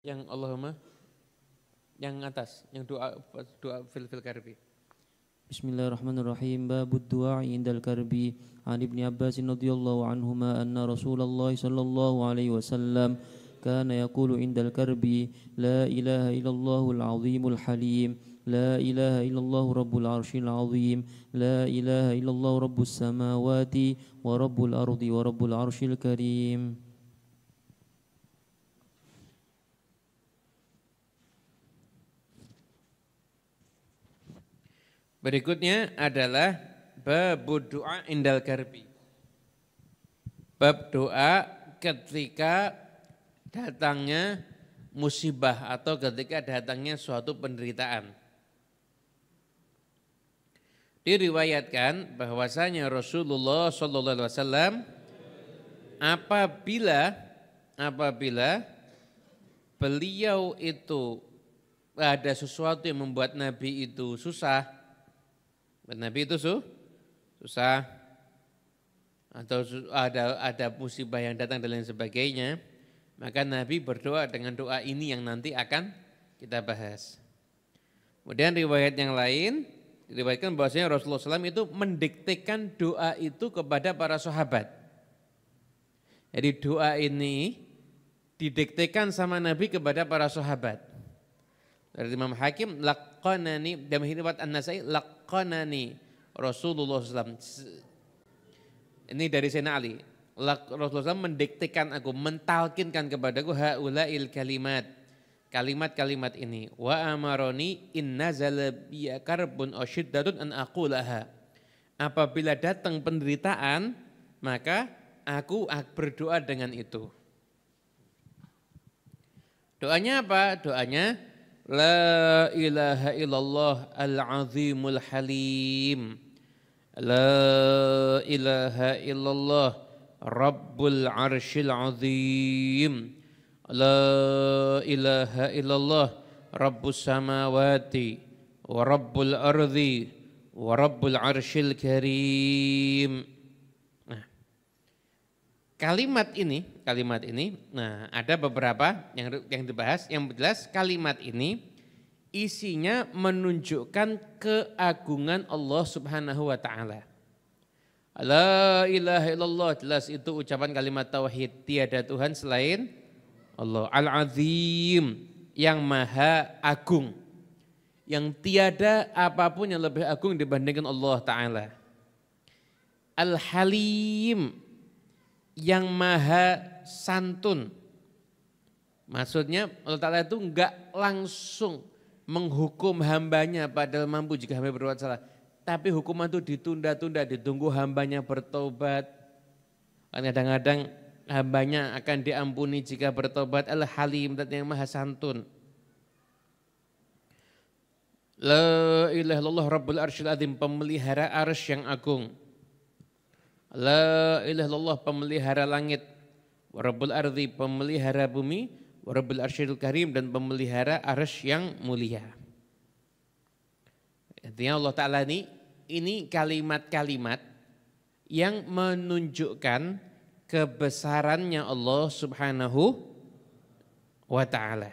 Yang Allahumma, yang atas, yang doa fil karbi. Bismillahirrahmanirrahim. Babud du'a indal karbi. An Ibnu Abbas radhiyallahu anhuma anna Rasulullah sallallahu alaihi wasallam kana yaqulu indal karbi la ilaha illallahul azimul halim. لا إله إلا الله رب العرش العظيم لا إله إلا الله رب السماوات ورب الأرض ورب العرش الكريم. Berikutnya adalah bab doa indal karbi. Bab doa ketika datangnya musibah atau ketika datangnya suatu penderitaan. Diriwayatkan bahwasanya Rasulullah SAW apabila beliau itu ada sesuatu yang membuat Nabi itu susah, Nabi itu susah atau ada musibah yang datang dan lain sebagainya, maka Nabi berdoa dengan doa ini yang nanti akan kita bahas. Kemudian riwayat yang lain diriwayatkan bahwasanya Rasulullah SAW itu mendiktekan doa itu kepada para sahabat. Jadi doa ini didiktekan sama Nabi kepada para sahabat. Dari Imam Hakim, laqanani, dalam riwayat An-Nasai, laqanani Rasulullah SAW. Ini dari Sayyidina Ali. Rasulullah SAW mendiktekan aku, mentalkinkan kepadaku haula'il kalimat. Kalimat-kalimat ini, wa amaroni inna zalabiya karbun asyiddatun an aqulaha. Apabila datang penderitaan, maka aku berdoa dengan itu. Doanya apa? Doanya la ilaha illallah al-azimul halim. La ilaha illallah rabbul arsyil azim. La ilaha illallah rabbus samawati wa rabbul ardi wa rabbul arsyil karim. Nah, kalimat ini, nah ada beberapa yang dibahas. Yang jelas kalimat ini isinya menunjukkan keagungan Allah Subhanahu wa taala. La ilaha illallah, jelas itu ucapan kalimat tauhid, tiada Tuhan selain Allah. Al-Azim, yang maha agung, yang tiada apapun yang lebih agung dibandingkan Allah Ta'ala. Al-Halim, yang maha santun. Maksudnya Allah Ta'ala itu enggak langsung menghukum hambanya padahal mampu jika hamba berbuat salah. Tapi hukuman itu ditunda-tunda, ditunggu hambanya bertobat. Kadang-kadang hambanya akan diampuni jika bertobat. Al-Halim, yang maha santun. La ilaha illallah rabbul arsyil azim, pemelihara arsy yang agung. La ilaha illallah, pemelihara langit. Wa rabbul ardi, pemelihara bumi. Wa rabbul arsyil karim, dan pemelihara arsy yang mulia. Artinya Allah Ta'ala ini kalimat-kalimat yang menunjukkan kebesarannya Allah Subhanahu wa Ta'ala.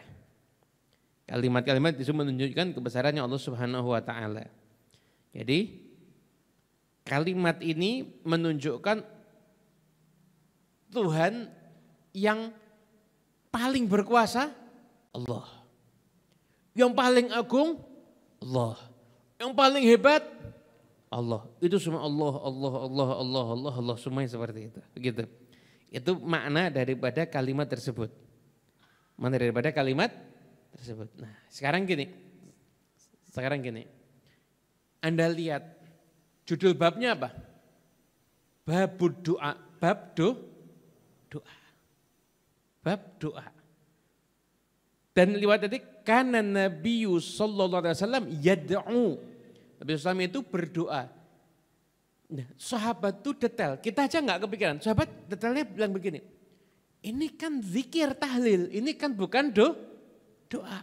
Kalimat-kalimat itu menunjukkan kebesarannya Allah Subhanahu wa Ta'ala. Jadi kalimat ini menunjukkan Tuhan yang paling berkuasa, Allah. Yang paling agung, Allah. Yang paling hebat, Allah. Itu semua Allah, Allah, semuanya seperti itu. Begitu. Itu makna daripada kalimat tersebut. Makna daripada kalimat tersebut. Nah, sekarang gini. Anda lihat judul babnya apa? Babud doa, doa. Bab doa. Dan lewat tadi kana Nabi sallallahu alaihi wasallam yad'u. Nabi SAW itu berdoa. Nah, sahabat itu detail, kita aja nggak kepikiran. Sahabat detailnya bilang begini, ini kan zikir tahlil, ini kan bukan doa.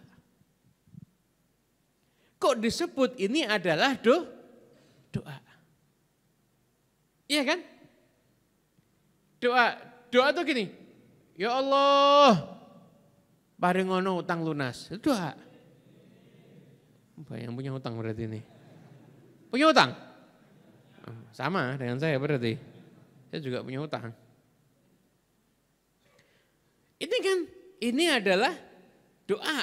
Kok disebut ini adalah doa? Iya kan? Doa tuh gini, ya Allah, paringono utang lunas. Itu doa. Yang punya utang berarti ini. Punya utang? Sama dengan saya berarti. Saya juga punya utang. Ini adalah doa.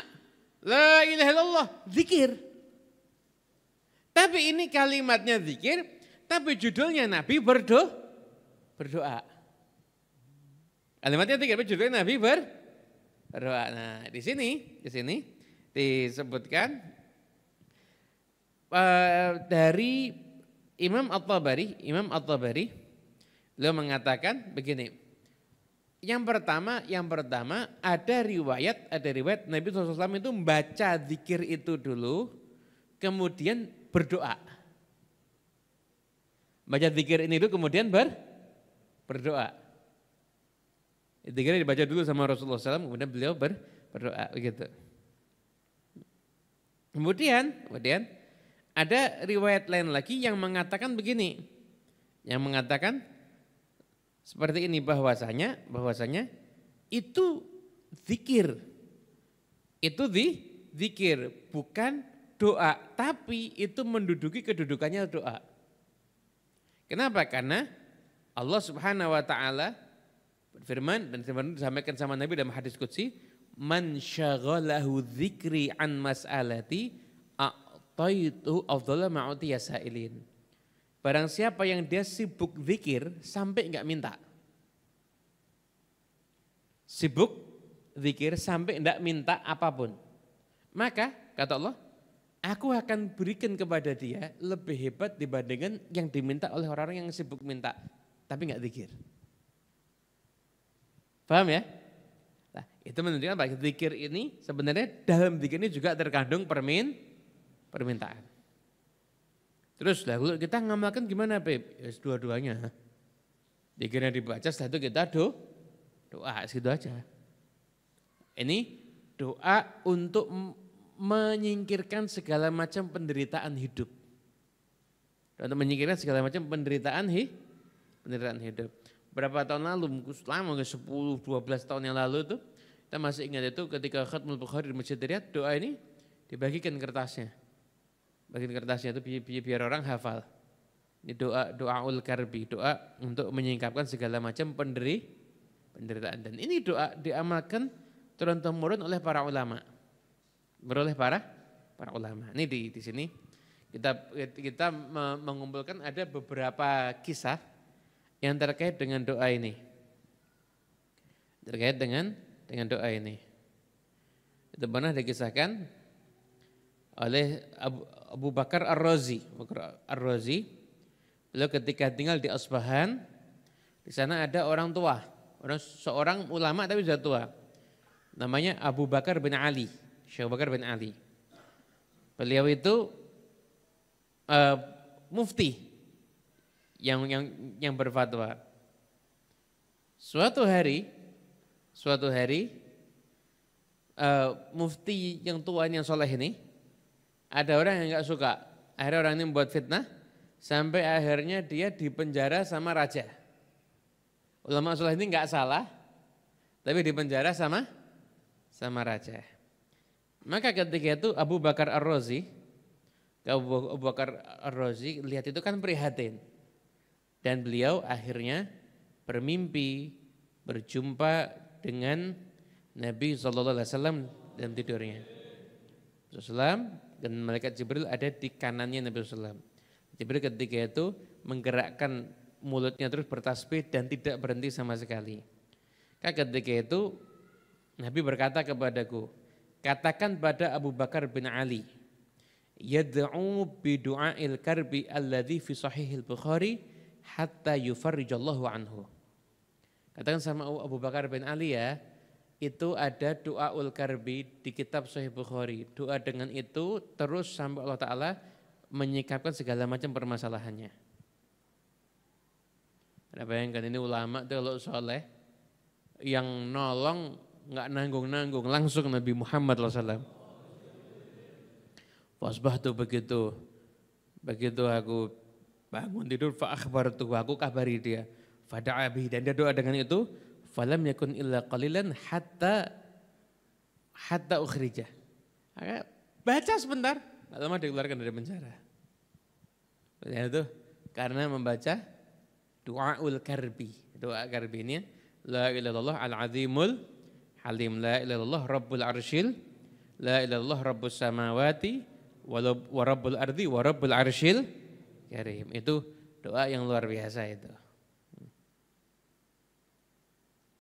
La ilaha illallah, zikir. Tapi ini kalimatnya zikir, tapi judulnya Nabi berdoa. Kalimatnya zikir, tapi judulnya Nabi berdoa. Nah, di sini disebutkan dari Imam At-Tabari, beliau mengatakan begini. Yang pertama ada riwayat Nabi SAW itu membaca zikir itu dulu, kemudian berdoa. Baca zikir ini dulu, kemudian berdoa. Zikirnya dibaca dulu sama Rasulullah SAW, kemudian beliau berdoa begitu. Kemudian ada riwayat lain lagi yang mengatakan begini, yang mengatakan seperti ini, bahwasanya itu zikir. Itu zikir, bukan doa, tapi itu menduduki kedudukannya doa. Kenapa? Karena Allah Subhanahu wa taala berfirman, dan firman disampaikan sama Nabi dalam hadis qudsi, man syaghalahu dzikri an mas'alati a'taitu afdhala ma'utiya sa'ilin. Barang siapa yang dia sibuk zikir sampai enggak minta. Sibuk zikir sampai enggak minta apapun. Maka kata Allah, aku akan berikan kepada dia lebih hebat dibandingkan yang diminta oleh orang-orang yang sibuk minta tapi enggak zikir. Paham ya? Nah, itu menunjukkan bahwa zikir ini sebenarnya dalam zikir ini juga terkandung permintaan. Terus lah kalau kita ngamalkan gimana Beb? Ya dua-duanya. Zikirnya dibaca, setelah itu kita doa, segitu aja. Ini doa untuk menyingkirkan segala macam penderitaan hidup. Untuk menyingkirkan segala macam penderitaan hidup. Berapa tahun lalu, lama 10-12 tahun yang lalu tuh, kita masih ingat itu ketika Khatmul Bukhari di Masjid Riyadh, doa ini dibagikan kertasnya. Bagian kertasnya itu biar orang hafal. Ini doaul karbi, doa untuk menyingkapkan segala macam penderitaan. Dan ini doa diamalkan turun-temurun oleh para ulama. Beroleh para ulama. Ini di sini kita mengumpulkan ada beberapa kisah yang terkait dengan doa ini. Terkait dengan doa ini. Itu pernah dikisahkan oleh Abu Bakar Ar-Razi. Beliau ketika tinggal di Asbahan, di sana ada orang tua, seorang ulama tapi sudah tua. Namanya Abu Bakar bin Ali, Syekh Abu Bakar bin Ali. Beliau itu mufti yang berfatwa. Suatu hari mufti yang tua yang soleh ini, ada orang yang enggak suka. Akhirnya orang ini membuat fitnah sampai akhirnya dia dipenjara sama raja. Ulama soleh ini enggak salah, tapi dipenjara sama raja. Maka ketika itu Abu Bakar Ar-Razi lihat itu kan prihatin. Dan beliau akhirnya berjumpa dengan Nabi SAW dalam tidurnya. Rasulullah dan malaikat Jibril ada di kanannya Nabi SAW. Jibril ketika itu menggerakkan mulutnya terus bertasbih dan tidak berhenti sama sekali. Ketika itu Nabi berkata kepadaku, katakan pada Abu Bakar bin Ali, yad'u bi du'ail karbi alladhi fi sahihil Bukhari hatta yufarrijallahu anhu. Katakan sama Abu Bakar bin Ali ya, itu ada doaul karbi di kitab Sahih Bukhari. Doa dengan itu terus sampai Allah Ta'ala menyikapkan segala macam permasalahannya. Ada bayangkan ini ulama itu kalau soleh, yang nolong nggak nanggung-nanggung, langsung Nabi Muhammad SAW. Wasbah tuh begitu aku bangun tidur, fa'akhbartu, aku kabari dia, fada'abi, dan dia doa dengan itu. Falam yakun illa qalilan hatta hatta ukhrija. Baca sebentar, gak lama dikeluarkan dari penjara. Itu karena membaca du'aul karbi. Doa karbi ini la ilaha illallah al-azimul halim, la ilaha illallah rabbul arsyil, la ilaha illallah rabbus samawati wa rabbul ardi wa rabbul arsyil karim. Itu doa yang luar biasa itu.